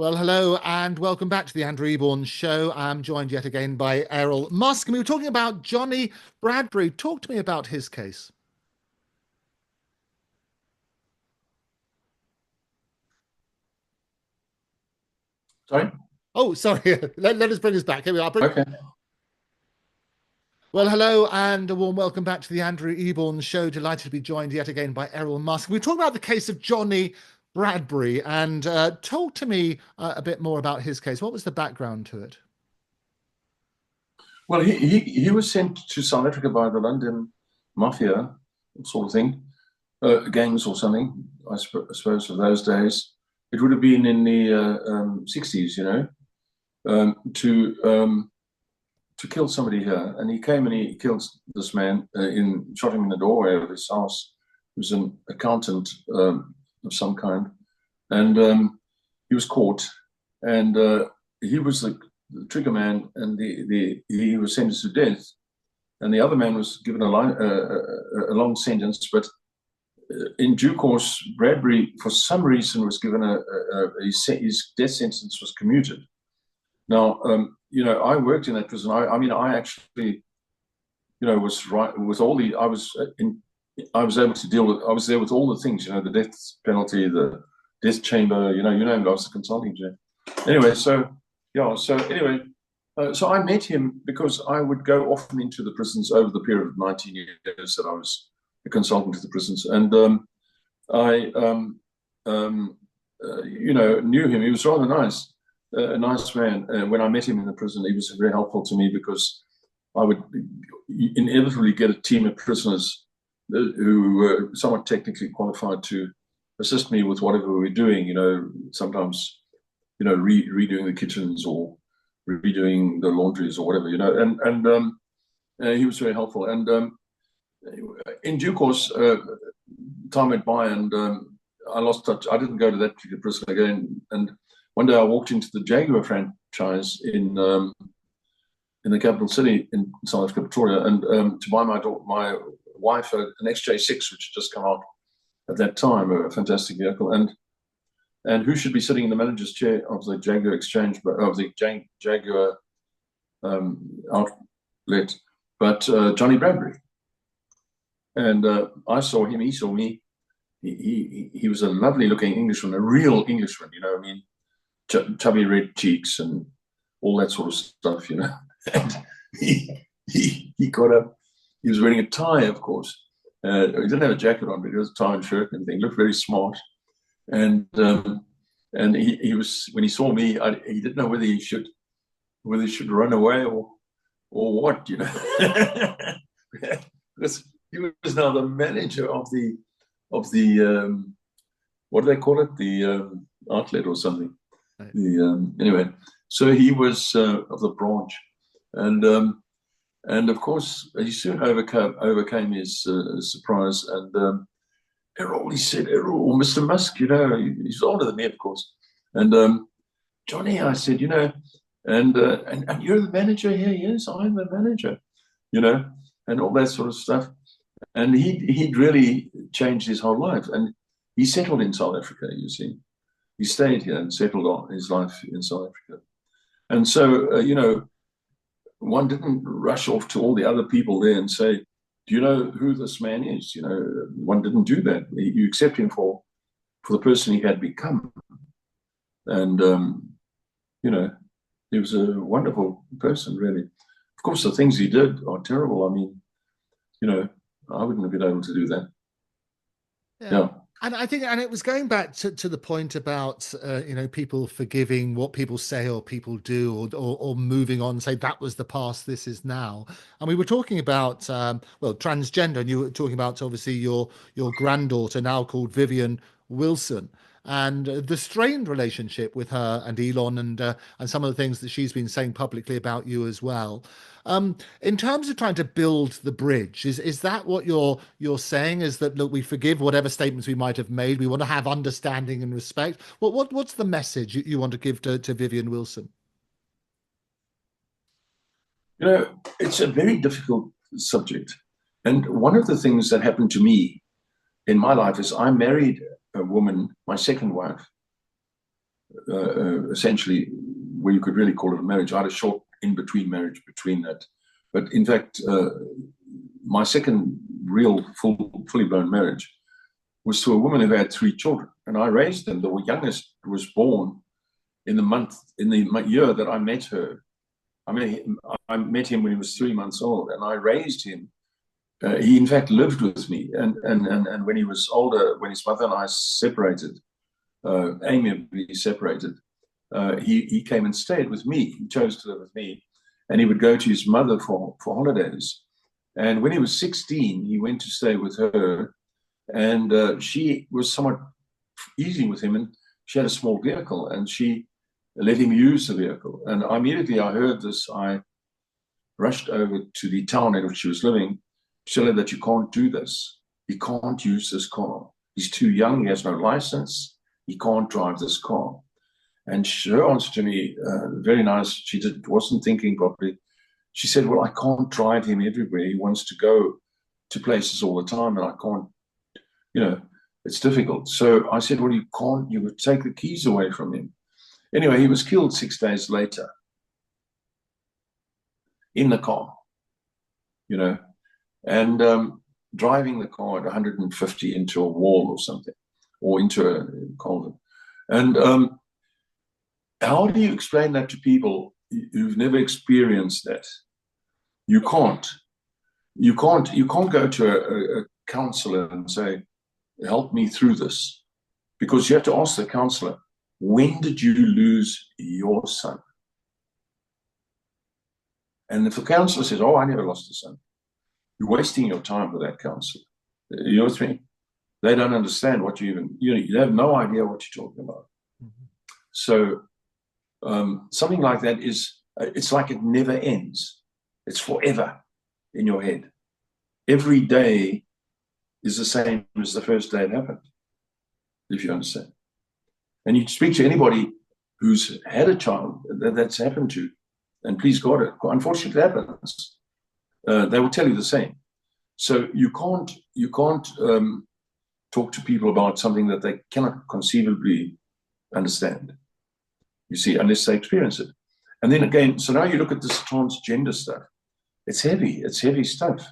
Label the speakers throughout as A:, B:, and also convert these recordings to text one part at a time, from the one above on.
A: Well, hello and welcome back to the Andrew Eborn Show. I'm joined yet again by Errol Musk, and we were talking about Johnny Bradbury. Talk to me about his case.
B: Sorry?
A: Oh, sorry. Let us bring us back. Here we are.
B: Okay.
A: Well, hello and a warm welcome back to the Andrew Eborn Show. Delighted to be joined yet again by Errol Musk. We were talking about the case of Johnny Bradbury, and talk to me a bit more about his case. What was the background to it?
B: Well, he was sent to South Africa by the London Mafia, sort of thing, gangs or something, I suppose, of those days. It would have been in the 60s, to kill somebody here. And he came and he killed this man, shot him in the doorway of his house. He was an accountant of some kind. And he was caught. And he was the triggerman, and he was sentenced to death. And the other man was given a long sentence. But in due course, Bradbury, for some reason, was given his death sentence was commuted. Now, I worked in that prison. I actually, was right with all the. I was able to deal with. I was there with all the things. The death penalty, the death chamber. I was the consulting chair. Anyway, so I met him because I would go often into the prisons over the period of 19 years that I was a consultant to the prisons, and I, knew him. He was rather nice. A nice man. When I met him in the prison, he was very helpful to me because I would inevitably get a team of prisoners who were somewhat technically qualified to assist me with whatever we were doing. Sometimes, redoing the kitchens or redoing the laundries or whatever. And he was very helpful. And in due course, time went by, and I lost touch. I didn't go to that particular prison again. And one day I walked into the Jaguar franchise in the capital city in South Africa, Pretoria, and to buy my wife an XJ6, which had just come out at that time, a fantastic vehicle. And who should be sitting in the manager's chair of the Jaguar exchange, of the Jaguar outlet, but Johnny Bradbury. And I saw him, he saw me. He was a lovely looking Englishman, a real Englishman, chubby red cheeks and all that sort of stuff, And he got up. He was wearing a tie, of course. He didn't have a jacket on, but he was a tie and shirt and everything. He looked very smart. And he was, when he saw me, he didn't know whether he should run away or what, because he was now the manager of the what do they call it, the outlet or something.
A: Right.
B: Anyway, so he was of the branch, and of course he soon overcame his surprise. And Errol, he said, Errol, Mr. Musk, he's older than me, of course. And Johnny, I said, and you're the manager here? Yes, I'm the manager, and all that sort of stuff. And he'd really changed his whole life, and he settled in South Africa. You see, he stayed here and settled on his life in South Africa. And so, one didn't rush off to all the other people there and say, do you know who this man is? One didn't do that. You accept him for the person he had become. And, he was a wonderful person, really. Of course, the things he did are terrible. I mean, I wouldn't have been able to do that.
A: Yeah.
B: Yeah.
A: And I think, and it was going back to the point about, people forgiving what people say or people do, or moving on, say that was the past, this is now. And we were talking about, transgender, and you were talking about obviously your granddaughter now called Vivian Wilson, and the strained relationship with her and Elon, and some of the things that she's been saying publicly about you as well. In terms of trying to build the bridge, is that what you're saying? Is that, look, we forgive whatever statements we might have made. We want to have understanding and respect. What's the message you want to give to Vivian Wilson?
B: It's a very difficult subject. And one of the things that happened to me in my life is I married a woman, my second wife, essentially, where you could really call it a marriage. I had a short in-between marriage between that. But in fact, my second real fully blown marriage was to a woman who had 3 children, and I raised them. The youngest was born in the year that I met her. I met him when he was 3 months old, and I raised him. He in fact lived with me, and when he was older, when his mother and I separated, amiably separated, he came and stayed with me. He chose to live with me, and he would go to his mother for holidays. And when he was 16, he went to stay with her, and she was somewhat easy with him, and she had a small vehicle, and she let him use the vehicle. And immediately I heard this, I rushed over to the town in which she was living to tell her that you can't do this. He can't use this car. He's too young. He has no license. He can't drive this car. And her answer to me, very nice, she wasn't thinking properly. She said, well, I can't drive him everywhere. He wants to go to places all the time, and I can't, it's difficult. So I said, well, you would take the keys away from him. Anyway, he was killed 6 days later in the car, and driving the car at 150 into a wall or something, or into a culvert. And how do you explain that to people who've never experienced that? You can't go to a counselor and say, help me through this, because you have to ask the counselor, when did you lose your son? And if the counselor says, oh, I never lost a son, you're wasting your time with that counselor. You know what I mean? They don't understand what you have no idea what you're talking about. Mm-hmm. So something like that it's like it never ends. It's forever in your head. Every day is the same as the first day it happened, if you understand. And you speak to anybody who's had a child that's happened to, and please God, unfortunately it happens, they will tell you the same. So you can't talk to people about something that they cannot conceivably understand, you see, unless they experience it. And then again, so now you look at this transgender stuff. It's heavy stuff.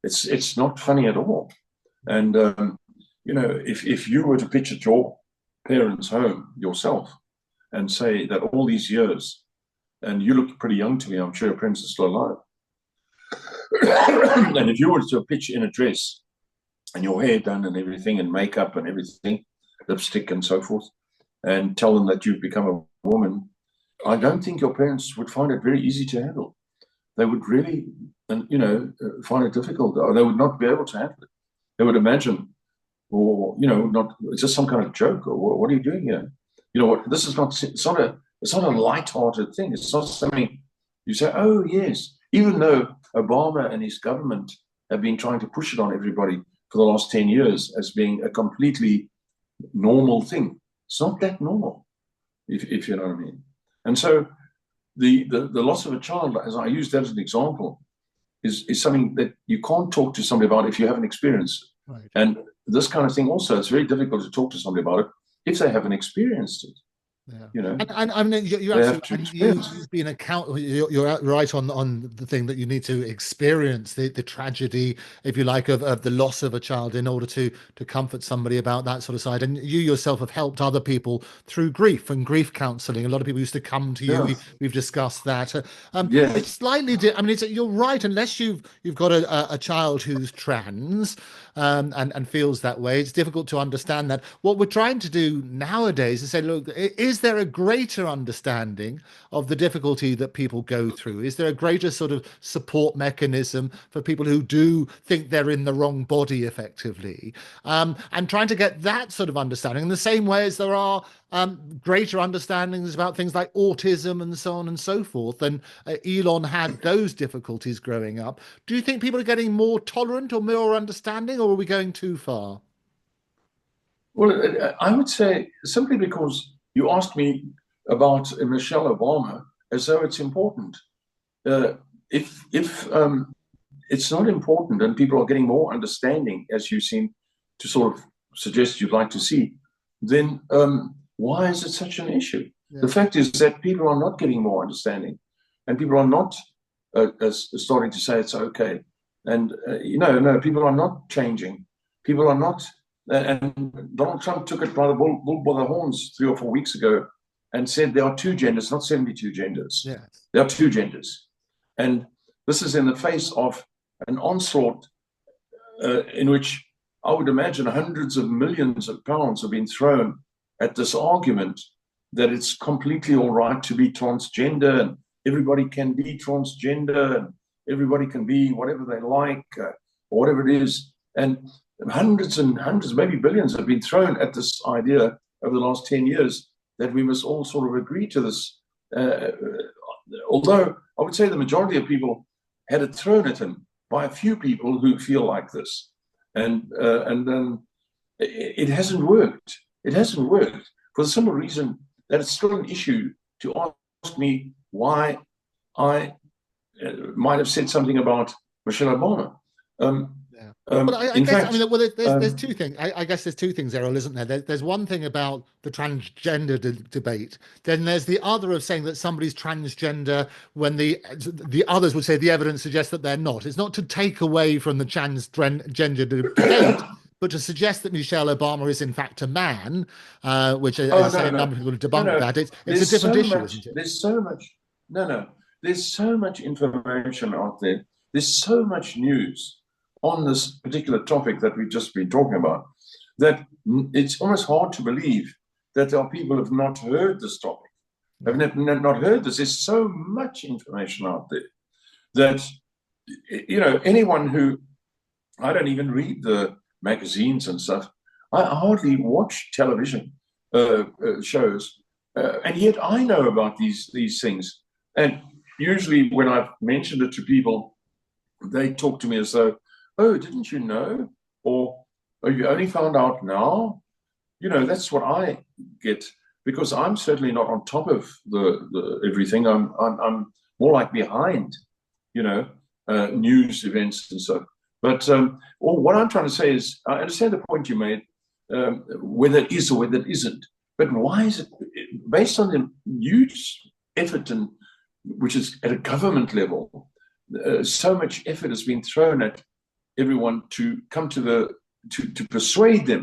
B: It's not funny at all. And if you were to pitch at your parents' home yourself and say that all these years, and you look pretty young to me, I'm sure your parents are still alive. And if you were to pitch in a dress and your hair done and everything and makeup and everything, lipstick and so forth, and tell them that you've become a woman, I don't think your parents would find it very easy to handle. They would really, find it difficult, or they would not be able to handle it. They would imagine, or it's just some kind of joke, or what are you doing here? You know what? This is not. It's not a light-hearted thing. It's not something you say, oh yes. Even though Obama and his government have been trying to push it on everybody for the last 10 years as being a completely normal thing, it's not that normal, if you know what I mean. And so the loss of a child, as I use that as an example, is something that you can't talk to somebody about if you haven't experienced it. Right. And this kind of thing also, it's very difficult to talk to somebody about it if they haven't experienced it. Yeah.
A: And I mean, you're absolutely, you've been you're right on the thing that you need to experience the tragedy, if you like, of the loss of a child in order to comfort somebody about that sort of side. And you yourself have helped other people through grief and grief counselling. A lot of people used to come to you. Yeah. We've discussed that. It's slightly. I mean, you're right. Unless you've got a child who's trans and feels that way, it's difficult to understand that. What we're trying to do nowadays is say, look, is there a greater understanding of the difficulty that people go through? Is there a greater sort of support mechanism for people who do think they're in the wrong body effectively? And trying to get that sort of understanding in the same way as there are greater understandings about things like autism and so on and so forth. And Elon had those difficulties growing up. Do you think people are getting more tolerant or more understanding, or are we going too far?
B: Well, I would say simply because you asked me about Michelle Obama as though it's important. If it's not important and people are getting more understanding, as you seem to sort of suggest you'd like to see, then why is it such an issue?
A: Yeah.
B: The fact is that people are not getting more understanding, and people are not starting to say it's okay. And no, people are not changing. People are not. And Donald Trump took it by the bull by the horns 3 or 4 weeks ago, and said there are two genders, not 72 genders.
A: Yes.
B: There are two genders, and this is in the face of an onslaught in which I would imagine hundreds of millions of pounds have been thrown at this argument that it's completely all right to be transgender, and everybody can be transgender, and everybody can be whatever they like, or whatever it is. And hundreds and hundreds, maybe billions, have been thrown at this idea over the last 10 years that we must all sort of agree to this. Although I would say the majority of people had it thrown at him by a few people who feel like this. And then it hasn't worked. It hasn't worked for the simple reason that it's still an issue to ask me why I might have said something about Michelle Obama.
A: But I guess, fact, I mean, well, there's two things. I guess there's two things, Errol, isn't there? There's one thing about the transgender debate. Then there's the other of saying that somebody's transgender when the others would say the evidence suggests that they're not. It's not to take away from the transgender debate, but to suggest that Michelle Obama is in fact a man, which, as I say, a number of people have debunked that. It's a different issue, isn't it?
B: There's so much. There's so much information out there. There's so much news on this particular topic that we've just been talking about, that it's almost hard to believe that there are people who have not heard this topic, have not heard this. There's so much information out there that, anyone who, I don't even read the magazines and stuff. I hardly watch television shows, and yet I know about these things. And usually when I've mentioned it to people, they talk to me as though, oh, didn't you know? Or, oh, you only found out now? That's what I get, because I'm certainly not on top of the everything. I'm more like behind, news events and so. But what I'm trying to say is, I understand the point you made, whether it is or whether it isn't. But why is it, based on the huge effort, and which is at a government level, so much effort has been thrown at everyone to come to persuade them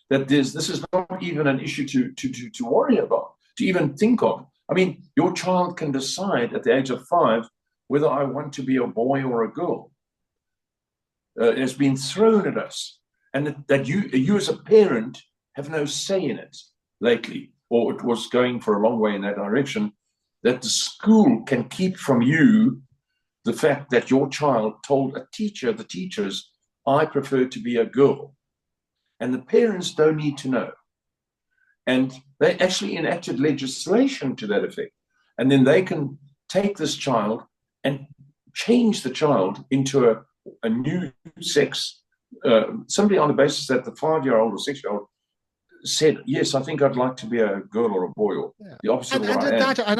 B: that this is not even an issue to worry about, to even think of. I mean, your child can decide at the age of 5 whether I want to be a boy or a girl. It has been thrown at us, and that you as a parent have no say in it lately, or it was going for a long way in that direction, that the school can keep from you the fact that your child told the teachers, I prefer to be a girl. And the parents don't need to know. And they actually enacted legislation to that effect. And then they can take this child and change the child into a new sex, simply on the basis that the 5-year-old or 6-year-old said, yes, I think I'd like to be a girl or a boy, or the opposite of what I am.
A: And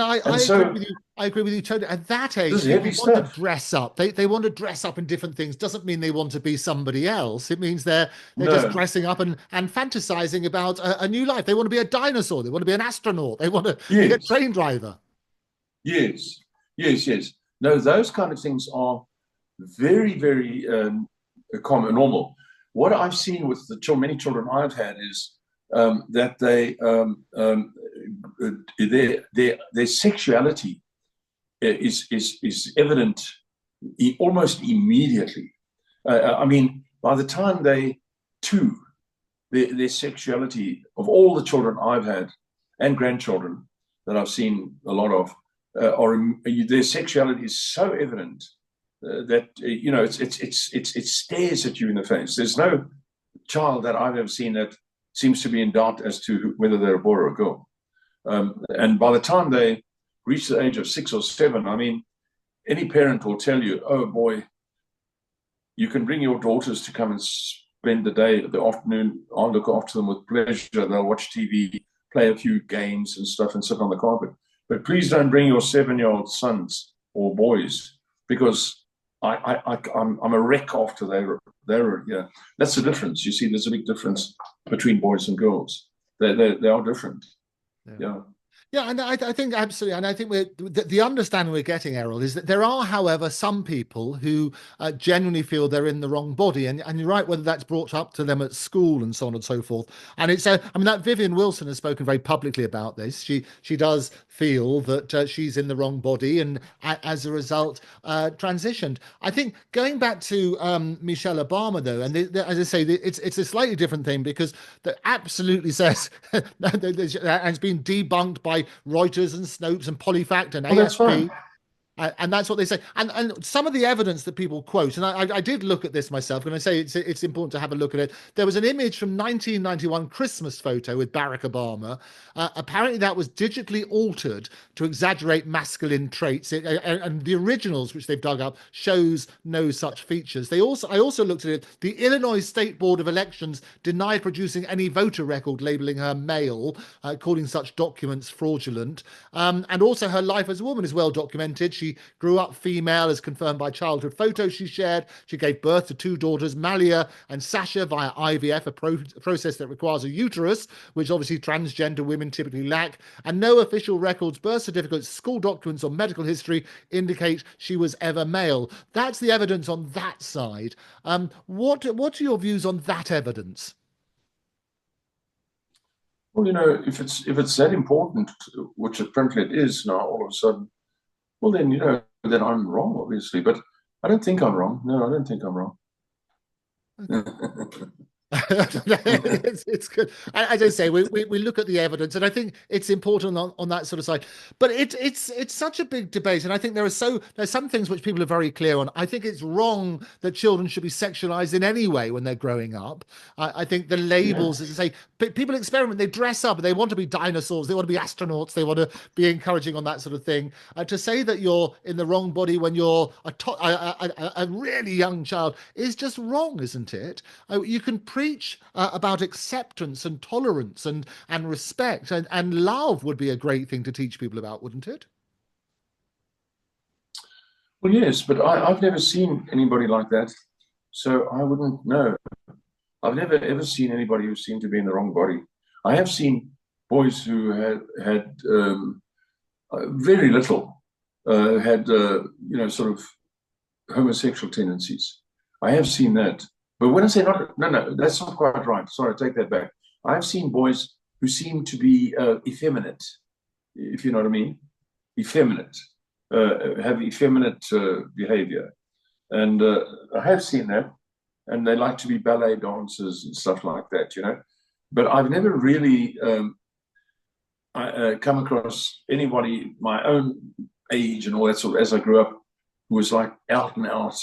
A: I agree with you totally. At that age, people want to dress up. They want to dress up in different things. Doesn't mean they want to be somebody else. It means they're just dressing up and fantasizing about a new life. They want to be a dinosaur. They want to be an astronaut. They want to be a train driver.
B: Yes. No, those kind of things are very, very common, normal. What I've seen with the many children I've had is that their sexuality is evident almost immediately. I mean, by the time their sexuality of all the children I've had and grandchildren that I've seen a lot of, their sexuality is so evident that it stares at you in the face. There's no child that I've ever seen that seems to be in doubt as to whether they're a boy or a girl. And by the time they reach the age of 6 or 7, I mean, any parent will tell you, oh boy, you can bring your daughters to come and spend the afternoon. I'll look after them with pleasure. They'll watch TV, play a few games and stuff, and sit on the carpet. But please don't bring your 7-year-old sons or boys, because I'm a wreck after they're That's the difference. You see, there's a big difference between boys and girls. They are different.
A: Yeah.
B: Yeah.
A: Yeah, and I think absolutely, and I think the understanding we're getting, Errol, is that there are, however, some people who genuinely feel they're in the wrong body, and you're right, whether that's brought up to them at school and so on and so forth. And it's, I mean, that Vivian Wilson has spoken very publicly about this. She does feel that she's in the wrong body, and as a result, transitioned. I think going back to Michelle Obama, though, and as I say, it's a slightly different thing because that absolutely says and it's been debunked by Reuters and Snopes and Polyfact and
B: Well, that's fine.
A: AFP. And that's what they say. And some of the evidence that people quote, and I did look at this myself, and I say it's important to have a look at it. There was an image from 1991 Christmas photo with Barack Obama. Apparently, that was digitally altered to exaggerate masculine traits, and the originals, which they've dug up, shows no such features. I also looked at it. The Illinois State Board of Elections denied producing any voter record labeling her male, calling such documents fraudulent. And also, her life as a woman is well documented. She grew up female, as confirmed by childhood photos she shared. She gave birth to two daughters, Malia and Sasha, via IVF, a process that requires a uterus, which obviously transgender women typically lack. And no official records, birth certificates, school documents, or medical history indicate she was ever male. That's the evidence on that side. What are your views on that evidence?
B: Well, if it's that important, which apparently it is now, all of a sudden, well, then then I'm wrong, obviously. But I don't think I'm wrong. No, I don't think I'm wrong.
A: It's good. As I say, we look at the evidence, and I think it's important on that sort of side. But it's such a big debate, and I think there's some things which people are very clear on. I think it's wrong that children should be sexualized in any way when they're growing up. I think the
B: Yeah.
A: labels, as I say, people experiment. They dress up. They want to be dinosaurs. They want to be astronauts. They want to be encouraging on that sort of thing. To say that you're in the wrong body when you're a really young child is just wrong, isn't it? You can preach about acceptance and tolerance and respect and love would be a great thing to teach people about, wouldn't it?
B: Well, yes, but I've never seen anybody like that, so I wouldn't know. I've never ever seen anybody who seemed to be in the wrong body. I have seen boys who had very little, had sort of homosexual tendencies. I have seen that. But when I say not, no, no, that's not quite right. Sorry, I take that back. I've seen boys who seem to be effeminate, if you know what I mean. Effeminate, have effeminate behavior. And I have seen that. And they like to be ballet dancers and stuff like that. But I've never really come across anybody my own age and all that sort of, as I grew up, who was like out and out,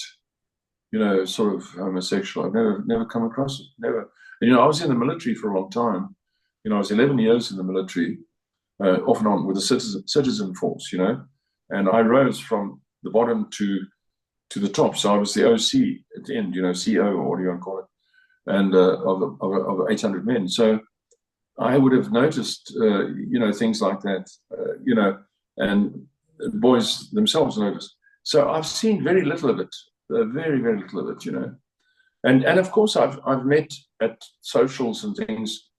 B: sort of homosexual. I've never come across it. Never. And, I was in the military for a long time. I was 11 years in the military, off and on with the citizen force, and I rose from the bottom to the top. So I was the OC at the end, CO, or what do you want to call it, and of 800 men. So I would have noticed, things like that, and boys themselves noticed. So I've seen very little of it, very, very little of it, And of course, I've met at socials and things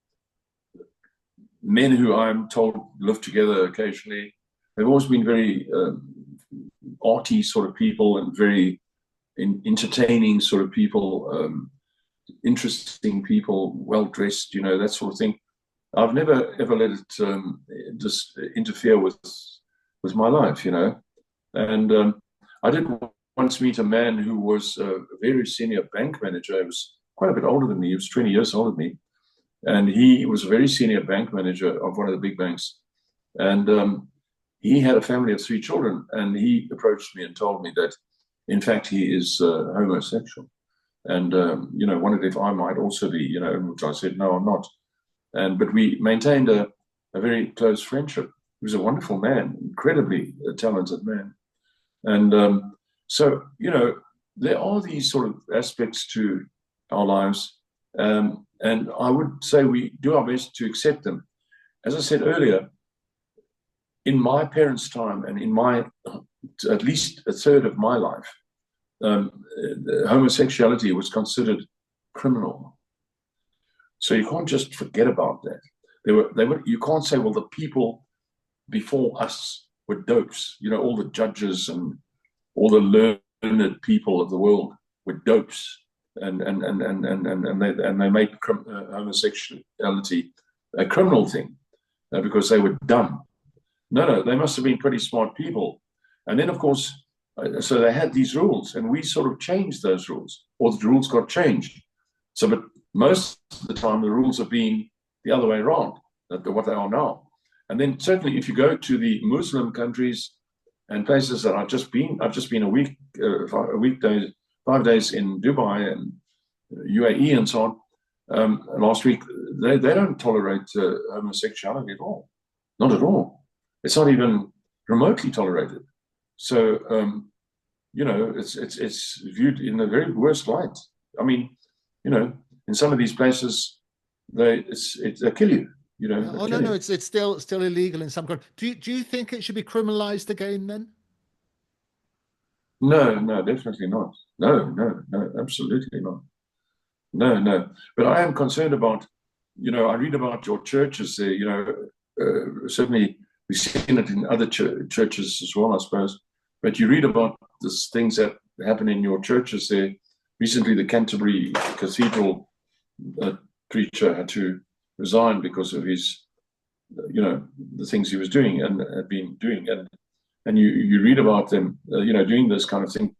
B: men who I'm told live together occasionally. They've always been very arty sort of people and very entertaining sort of people, interesting people, well dressed, that sort of thing. I've never ever let it just interfere with my life, And I did once meet a man who was a very senior bank manager. He was quite a bit older than me. He was 20 years older than me. And he was a very senior bank manager of one of the big banks. And he had a family of 3 children. And he approached me and told me that, in fact, he is homosexual. And, wondered if I might also be, which I said, no, I'm not. But we maintained a very close friendship. He was a wonderful man, incredibly talented man. And so, there are these sort of aspects to our lives. And I would say we do our best to accept them. As I said earlier, in my parents' time and in my, at least a third of my life, homosexuality was considered criminal. So you can't just forget about that. They were. You can't say, well, the people before us were dopes. You know, all the judges and all the learned people of the world were dopes, and they made homosexuality a criminal thing because they were dumb. No, they must have been pretty smart people. And then, of course, so they had these rules, and we sort of changed those rules, or the rules got changed. So, but most of the time, the rules have been the other way around, what they are now. And then certainly, if you go to the Muslim countries and places that I've just been a week, 5 days in Dubai and UAE and so on. Last week, they don't tolerate homosexuality at all, not at all. It's not even remotely tolerated. So, you know, it's viewed in the very worst light. I mean, you know, in some of these places, they kill you. You know.
A: Oh no, it's still illegal in some countries. Do you think it should be criminalized again then?
B: No, definitely not. No, absolutely not. No. But I am concerned about, you know, I read about your churches there. You know, certainly we've seen it in other churches as well, I suppose. But you read about these things that happen in your churches there. Recently, the Canterbury Cathedral preacher had to resign because of his, you know, the things he was doing and had been doing. And you read about them, you know, doing this kind of thing.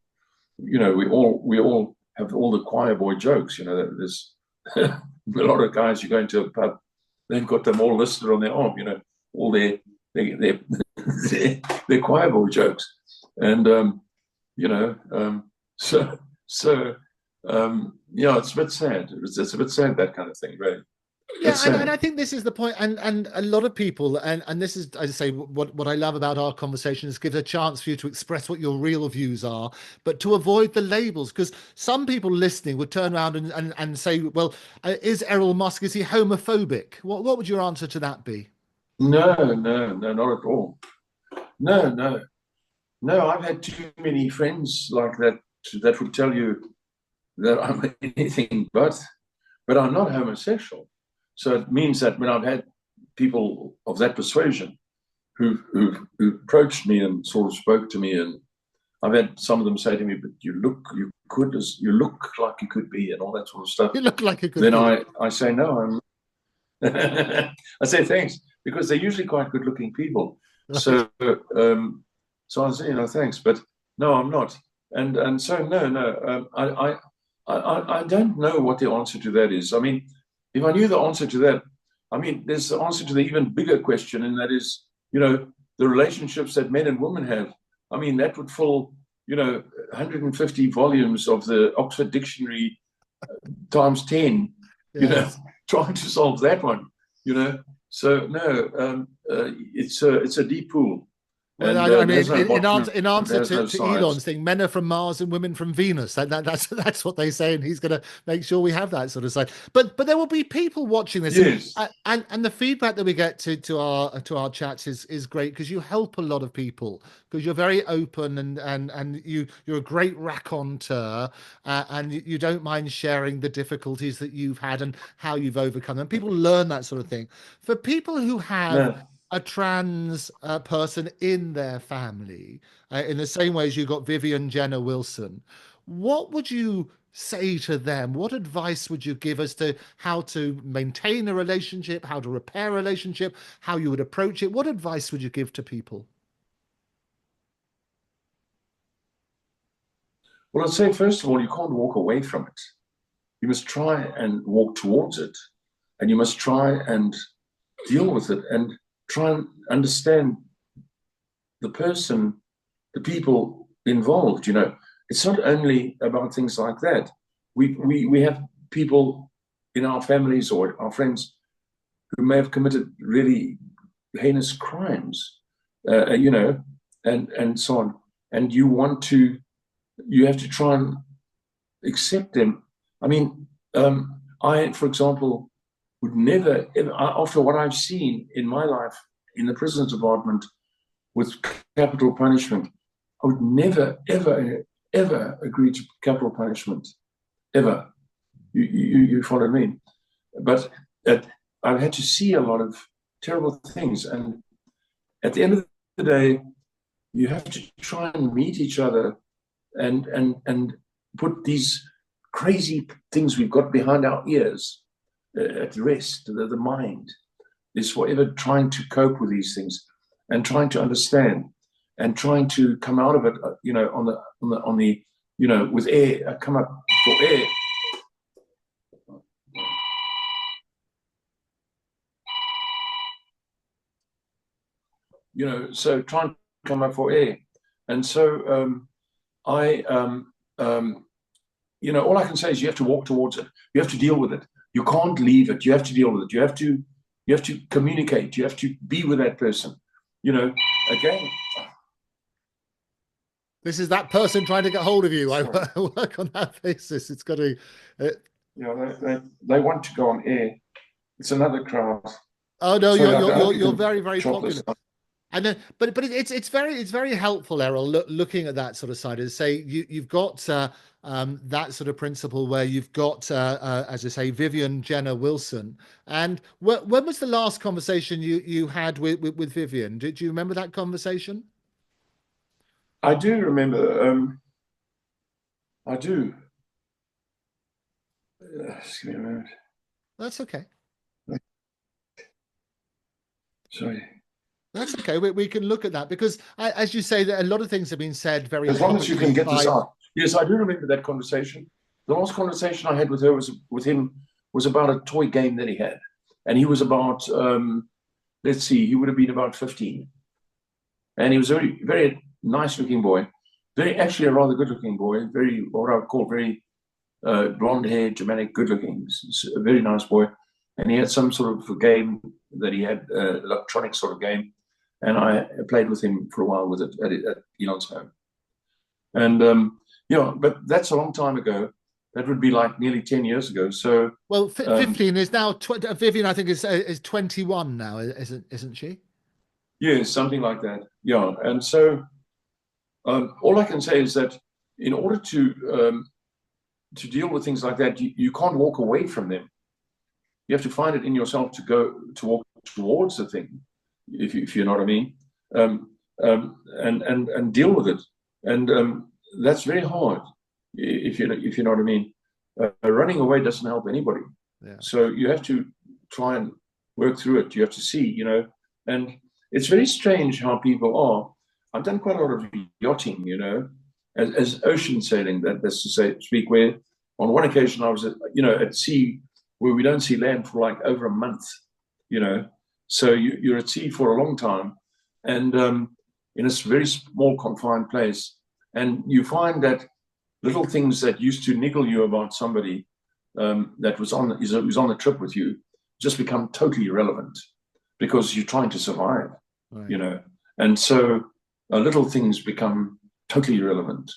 B: You know, we all have all the choir boy jokes. You know, there's a lot of guys, you go into a pub, they've got them all listed on their arm. You know, all their choir boy jokes. And you know, yeah, it's a bit sad. It's a bit sad, that kind of thing, really.
A: Yeah, and I think this is the point, and a lot of people, and this is, as I say, what I love about our conversation is give a chance for you to express what your real views are, but to avoid the labels, because some people listening would turn around and say, well, is Errol Musk, is he homophobic? What would your answer to that be?
B: No, not at all. No. I've had too many friends like that would tell you that I'm anything but I'm not homosexual. So it means that when I've had people of that persuasion who approached me and sort of spoke to me, and I've had some of them say to me, "But you look like you could be," and all that sort of stuff.
A: You look like you could
B: then
A: be.
B: I say no. I say thanks, because they're usually quite good-looking people.
A: Right.
B: So I say, you know, thanks, but no, I'm not. And so no. I don't know what the answer to that is. I mean, if I knew the answer to that, I mean, there's the answer to the even bigger question, and that is, you know, the relationships that men and women have. I mean, that would fill, you know, 150 volumes of the Oxford Dictionary times 10, you know,
A: Yes.
B: trying to solve that one, you know. So no, it's a deep pool.
A: Well,
B: And
A: I mean,
B: there's no bottom,
A: in answer
B: there's no
A: to
B: sides.
A: Elon's thing, men are from Mars and women from Venus. That's what they say, and he's going to make sure we have that sort of side. But there will be people watching this,
B: Yes.
A: and the feedback that we get to our chats is great, because you help a lot of people, because you're very open, and you're a great raconteur, and you don't mind sharing the difficulties that you've had and how you've overcome them. People learn that sort of thing. For people who have
B: No.
A: a trans person in their family, in the same way as you got Vivian Jenner Wilson, what would you say to them? What advice would you give as to how to maintain a relationship, how to repair a relationship, how you would approach it? What advice would you give to people?
B: Well, I'd say, first of all, you can't walk away from it. You must try and walk towards it, and you must try and deal with it, and try and understand the person, the people involved. You know, it's not only about things like that. We have people in our families or our friends who may have committed really heinous crimes, you know, and so on. And you have to try and accept them. I mean, I, for example, would never, after what I've seen in my life in the prison department with capital punishment, I would never, ever agree to capital punishment, ever. You follow me? But I've had to see a lot of terrible things. And at the end of the day, you have to try and meet each other and put these crazy things we've got behind our ears at rest. The mind is forever trying to cope with these things and trying to understand and trying to come out of it, on the with air, come up for air. So try and come up for air. And so all I can say is you have to walk towards it. You have to deal with it. You can't leave it. You have to deal with it. You have to communicate. You have to be with that person. Again.
A: This is that person trying to get hold of you. I work on that basis. It's got to.
B: They want to go on air. It's another crowd.
A: Oh no, you're very, very popular. And then, but it's very helpful, Errol, looking at that sort of side. As say, you've got that sort of principle where you've got, as I say, Vivian Jenner Wilson. And when was the last conversation you had with Vivian? Did you remember that conversation?
B: I do remember. I do. Just give me a minute.
A: That's okay.
B: Sorry.
A: That's okay. We can look at that because, as you say, that a lot of things have been said very.
B: As long as you can get this out. Yes, I do remember that conversation. The last conversation I had with him was about a toy game that he had, and he was about let's see, he would have been about 15, and he was a very, very nice-looking boy, actually a rather good-looking boy, very what I would call very blonde-haired, Germanic, good-looking, a very nice boy, and he had some sort of game that he had, electronic sort of game. And I played with him for a while with it at Elon's home. And, but that's a long time ago. That would be like nearly 10 years ago. So,
A: well, 15 is now, Vivian, I think, is 21 now, isn't she?
B: Yeah, something like that. Yeah. And so all I can say is that in order to deal with things like that, you can't walk away from them. You have to find it in yourself to walk towards the thing, if you know what I mean, and deal with it, and that's very hard. If you know what I mean, running away doesn't help anybody.
A: Yeah.
B: So you have to try and work through it. You have to see, and it's very strange how people are. I've done quite a lot of yachting, as ocean sailing. That's to speak. Where on one occasion I was at sea where we don't see land for like over a month, So you're at sea for a long time, and in a very small confined place, and you find that little things that used to niggle you about somebody that was on the trip with you just become totally irrelevant because you're trying to survive,
A: right.
B: And so little things become totally irrelevant.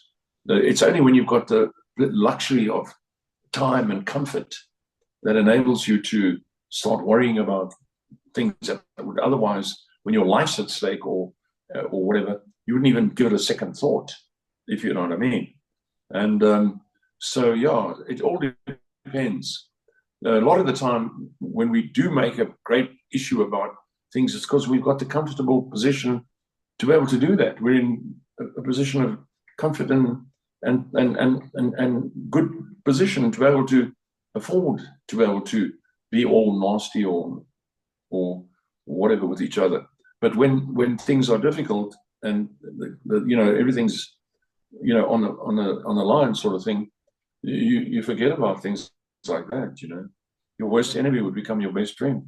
B: It's only when you've got the luxury of time and comfort that enables you to start worrying about things that would otherwise, when your life's at stake or whatever, you wouldn't even give it a second thought, if you know what I mean. And so, yeah, it all depends. A lot of the time, when we do make a great issue about things, it's because we've got the comfortable position to be able to do that. We're in a position of comfort and good position to be able to afford to be able to be all nasty or whatever with each other. But when things are difficult and everything's on the line sort of thing, you forget about things like that. Your worst enemy would become your best friend.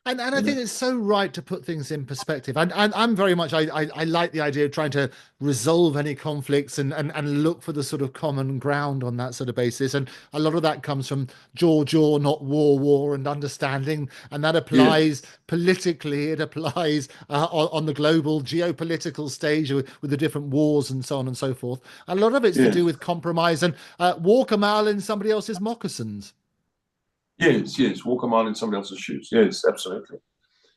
A: And I think it's so right to put things in perspective. And I'm very much, I like the idea of trying to resolve any conflicts and look for the sort of common ground on that sort of basis. And a lot of that comes from jaw, not war, and understanding. And that applies politically. It applies on the global geopolitical stage with the different wars and so on and so forth. A lot of it's to do with compromise and walk a mile in somebody else's moccasins.
B: Yes, walk a mile in somebody else's shoes. Yes, absolutely.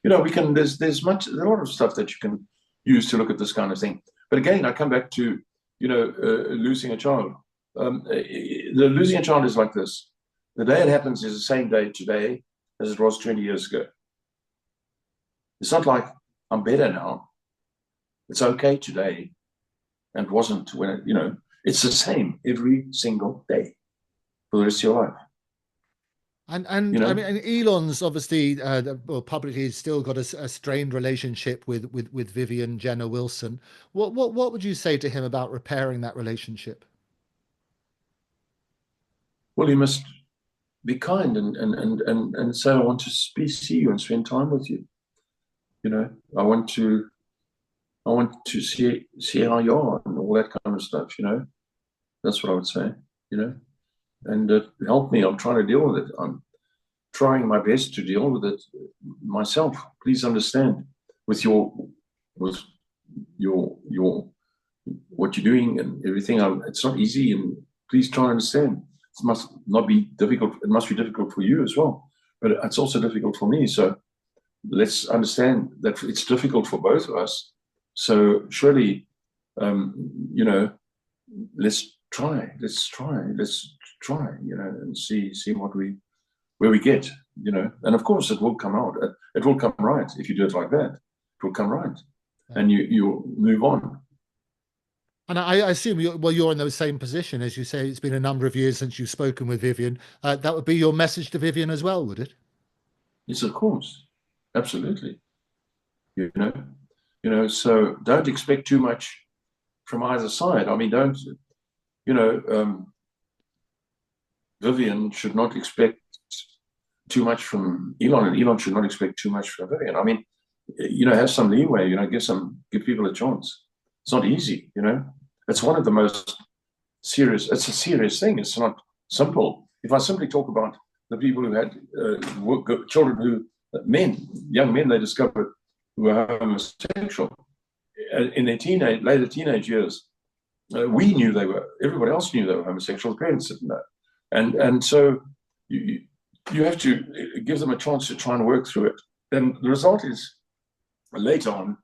B: We can. There's a lot of stuff that you can use to look at this kind of thing. But again, I come back to losing a child. The losing a child is like this. The day it happens is the same day today, as it was 20 years ago. It's not like I'm better now. It's okay today, and wasn't when it's the same every single day for the rest of your life.
A: And I mean, and Elon's obviously, well, publicly still got a strained relationship with Vivian Jenner Wilson. What would you say to him about repairing that relationship?
B: Well, you must be kind and say, I want to see you and spend time with you. I want to see how you are and all that kind of stuff. That's what I would say. You know, and help me. I'm trying to deal with it. I'm trying my best to deal with it myself. Please understand with with your what you're doing and everything. It's not easy, and please try and understand. It must not be difficult. It must be difficult for you as well, but it's also difficult for me. So let's understand that it's difficult for both of us. So surely, you know, let's try, and see where we get, and of course it will come out. It will come right if you do it like that. It will come right, and you'll move on.
A: And I assume you're in the same position as you say. It's been a number of years since you've spoken with Vivian. That would be your message to Vivian as well, would it?
B: Yes, of course, absolutely. You know, So don't expect too much from either side. I mean, don't Vivian should not expect too much from Elon, and Elon should not expect too much from Vivian. I mean, have some leeway. Give people a chance. It's not easy. It's one of the most serious. It's a serious thing. It's not simple. If I simply talk about the people who had children young men, they discovered who were homosexual in their later teenage years. We knew they were. Everybody else knew they were homosexual. The parents didn't know, and so you have to give them a chance to try and work through it. And the result is later on.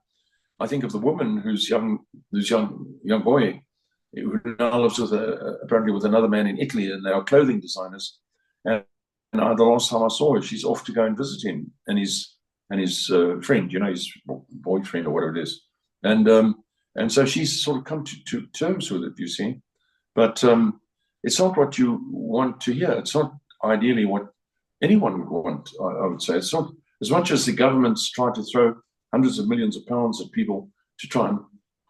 B: I think of the woman whose young boy who now lives apparently with another man in Italy, and they are clothing designers. And the last time I saw her, she's off to go and visit him and his friend, his boyfriend or whatever it is. And so she's sort of come to terms with it, you see. But it's not what you want to hear. It's not ideally what anyone would want, I would say. It's not as much as the government's trying to throw hundreds of millions of pounds at people to try and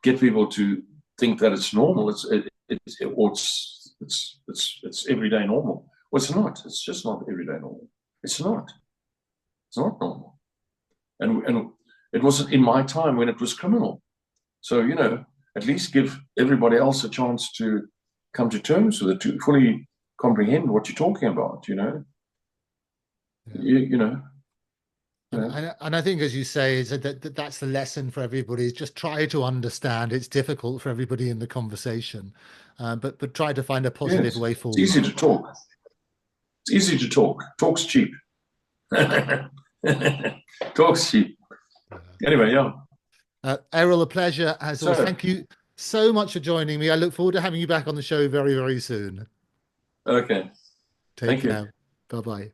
B: get people to think that it's normal. It's everyday normal. Well, it's not. It's just not everyday normal. It's not. It's not normal. And it wasn't in my time when it was criminal. So at least give everybody else a chance to come to terms with it, to fully comprehend what you're talking about.
A: Yeah. And I think, as you say, is that's the lesson for everybody. Is just try to understand. It's difficult for everybody in the conversation, but try to find a positive way forward.
B: It's easy to talk. It's easy to talk. Talk's cheap. Talk's cheap. Anyway, yeah.
A: Errol, a pleasure as always. Thank you so much for joining me. I look forward to having you back on the show very, very soon.
B: Okay.
A: Take care. Bye bye.